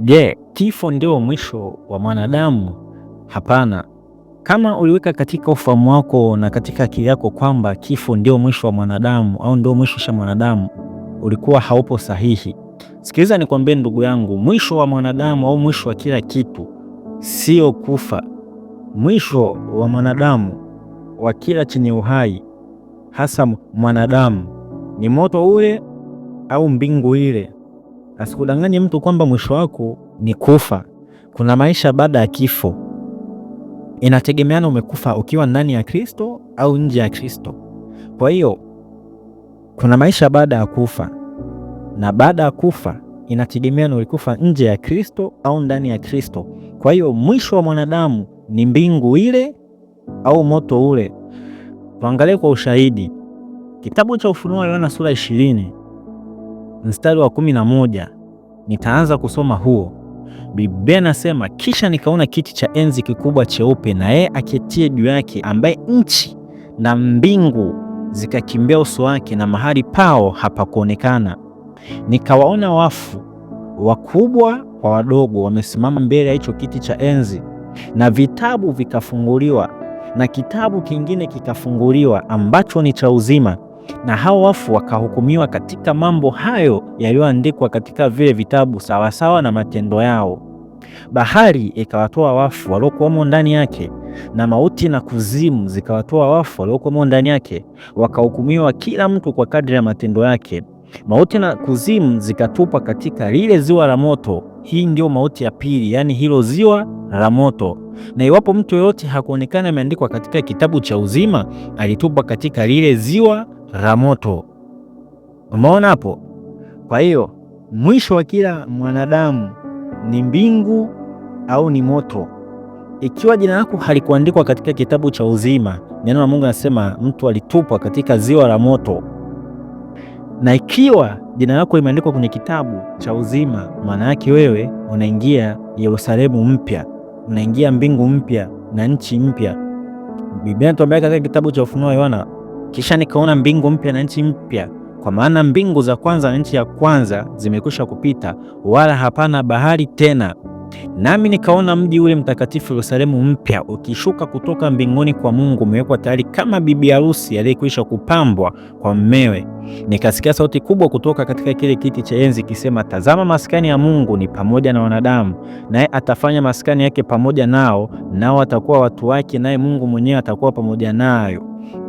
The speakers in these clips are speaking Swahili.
Je, kifo ndio mwisho wa mwanadamu? Hapana. Kama uliweka katika ufahamu wako na katika akili yako kwamba kifo ndio mwisho wa mwanadamu au ndio mwisho wa mwanadamu, ulikuwa haupo sahihi. Sikiliza nikwambie ndugu yangu, mwisho wa mwanadamu au mwisho wa kila kitu sio kufa. Mwisho wa mwanadamu, wa kila chenye uhai, hasa mwanadamu, ni moto ule au mbingu ile. Asikudanganye mtu kwamba mwisho wako ni kufa. Kuna maisha baada ya kifo. Inategemeana umekufa ukiwa ndani ya Kristo au nje ya Kristo. Kwa hiyo kuna maisha baada ya kufa, na baada ya kufa inategemeana ulikufa nje ya Kristo au ndani ya Kristo. Kwa hiyo mwisho wa mwanadamu ni mbingu ile au moto ule. Tuangalie kwa ushahidi. Kitabu cha Ufunuo wa Yohana sura 20 mstari wa 11. Nitaanza kusoma huo. Biblia inasema, kisha nikaona kiti cha enzi kikubwa cheupe na yeye aketie juu yake, ambaye nchi na mbingu zikakimbia uso wake, na mahali pao hapakuonekana. Nikawaona wafu wakubwa kwa wadogo wamesimama mbele ya hicho kiti cha enzi, na vitabu vikafunguliwa, na kitabu kingine kikafunguliwa ambacho ni cha uzima, na hao wafu wakahukumiwa katika mambo hayo yaliyoandikwa katika vile vitabu sawasawa na matendo yao. Bahari ikawatoa wafu waliokuwamo ndani yake, na mauti na kuzimu zikawatoa wafu waliokuwamo ndani yake, wakahukumiwa kila mtu kwa kadri ya matendo yake. Mauti na kuzimu zikatupwa katika lile ziwa la moto. Hii ndio mauti ya pili, yani hilo ziwa la moto. Na iwapo mtu yoyote hakuonekana ameandikwa katika kitabu cha uzima, alitupwa katika lile ziwa la moto. Umeona hapo? Kwa hiyo mwisho wa kila mwanadamu ni mbingu au ni moto. Ikiwa jina lako halikuandikwa katika kitabu cha uzima, neno la Mungu anasema mtu alitupwa katika ziwa la moto. Na ikiwa jina lako limeandikwa kwenye kitabu cha uzima, maana yake wewe unaingia Yerusalemu mpya, unaingia mbingu mpya na nchi mpya. Biblia inatuambia katika kitabu cha Ufunuo wa Yohana, kisha nikaona mbingu mpya na nchi mpya, kwa maana mbingu za kwanza na nchi ya kwanza zimekwisha kupita, wala hapana bahari tena. Nami nikaona mji ule mtakatifu Yerusalemu mpya ukishuka kutoka mbinguni kwa Mungu, umewekwa tayari kama bibi harusi aliyekwisha kupambwa kwa mmewe. Nikasikia sauti kubwa kutoka katika kile kiti cha enzi ikisema, tazama, maskani ya Mungu ni pamoja na wanadamu, naye atafanya maskani yake pamoja nao, nao atakuwa watu wake, naye Mungu mwenyewe atakuwa pamoja nayo.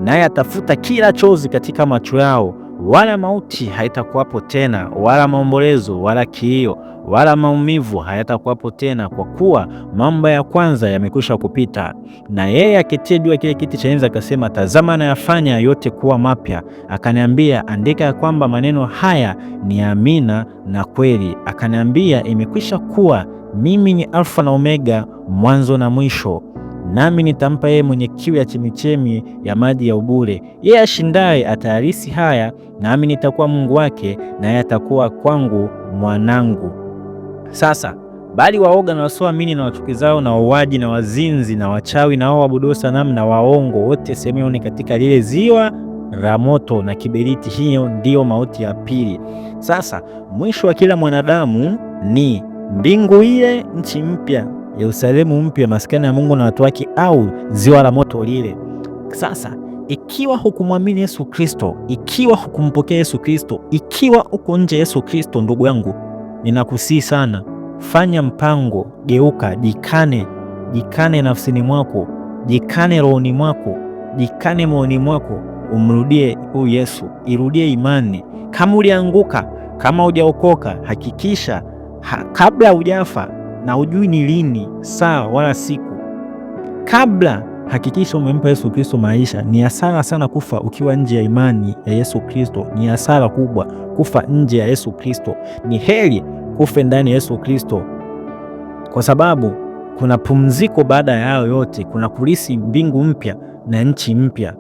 Naye atafuta kila chozi katika macho yao, wala mauti haitakuwapo tena, wala maombolezo, wala kilio, wala maumivu hayatakuwapo tena, kwa kuwa mambo ya kwanza yamekwisha kupita. Na yeye aketie juu ya kile kiti cha enzi akasema, tazama, nayafanya yote kuwa mapya. Akaniambia, andika ya kwamba maneno haya ni amina na kweli. Akaniambia, imekwisha kuwa. Mimi ni Alfa na Omega, mwanzo na mwisho. Nami nitampa yeye mwenye kiu ya chemichemi ya maji ya ubure. Yeye ashindaye atayarisi haya, nami nitakuwa Mungu wake, na yeye atakuwa kwangu mwanangu. Sasa bali waoga na wasioamini na wachukizao na wauaji na wazinzi na wachawi na hao waabudu sanamu na waongo wote sehemu ni katika lile ziwa la moto na kiberiti. Hiyo ndiyo mauti ya pili. Sasa mwisho wa kila mwanadamu ni mbingu ile, nchi mpya, Yerusalemu mpya, maskani ya Mungu na watu wake, au ziwa la moto lile. Sasa ikiwa hukumwamini Yesu Kristo, ikiwa hukumpokea Yesu Kristo, ikiwa uko nje Yesu Kristo, ndugu yangu, ninakusihi sana, fanya mpango, geuka, jikane nafsini mwako, jikane rohoni mwako, jikane moyoni mwako, umrudie huyu Yesu, irudie imani. Kama ulianguka, kama hujaokoka, hakikisha kabla hujafa, na hujui ni lini, saa wala siku, kabla hakikisha umempa Yesu Kristo maisha. Ni hasara sana kufa ukiwa nje ya imani ya Yesu Kristo. Ni hasara kubwa kufa nje ya Yesu Kristo. Ni heri kufe ndani ya Yesu Kristo, kwa sababu kuna pumziko baada ya hayo yote. Kuna kulisi mbingu mpya na nchi mpya.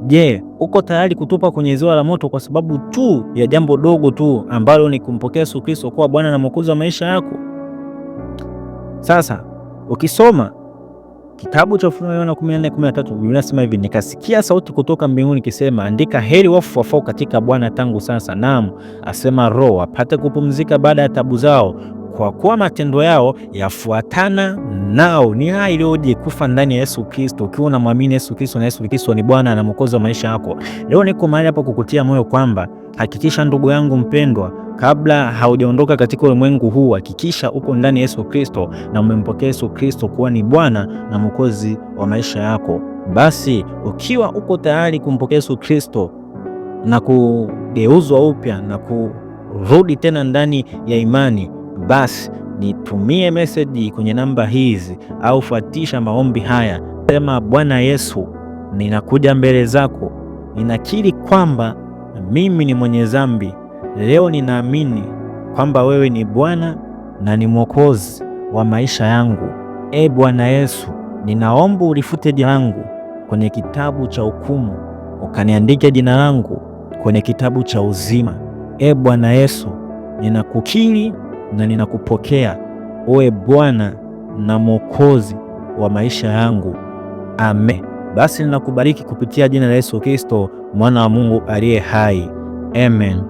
Je, uko tayari kutupa kwenye ziwa la moto kwa sababu tu ya jambo dogo tu ambalo ni kumpokea Yesu Kristo kuwa Bwana na Mwokozi wa maisha yako? Sasa ukisoma kitabu cha Ufunuo Yohana 14:13, Biblia inasema hivi, nikasikia sauti kutoka mbinguni ikisema, andika, heri wafu wafao katika Bwana tangu sasa, naam, asema Roho, apate kupumzika baada ya tabu zao, kwa kuwa matendo yao yafuatana nao. Ni raha iliyoje kufa ndani ya Yesu Kristo, ukiwa unamwamini Yesu Kristo na Yesu Kristo ni Bwana na Mwokozi wa maisha yako. Leo niko mahali hapa kukutia moyo kwamba hakikisha, ndugu yangu mpendwa, kabla haujaondoka katika ulimwengu huu, hakikisha uko ndani ya Yesu Kristo na umempokea Yesu Kristo kuwa ni Bwana na Mwokozi wa maisha yako. Basi ukiwa uko tayari kumpokea Yesu Kristo na kugeuzwa upya na kurudi tena ndani ya imani, basi nitumie message kwenye namba hizi au fuatisha maombi haya. Sema: Bwana Yesu, ninakuja mbele zako, ninakiri kwamba mimi ni mwenye dhambi. Leo ninaamini kwamba wewe ni Bwana na ni Mwokozi wa maisha yangu. Bwana Yesu, ninaomba ulifute jina langu kwenye kitabu cha hukumu, ukaniandike jina langu kwenye kitabu cha uzima. Bwana Yesu, ninakukiri na ninakupokea uwe Bwana na Mwokozi wa maisha yangu. Amen. Basi ninakubariki kupitia jina la Yesu Kristo, mwana wa Mungu aliye hai. Amen.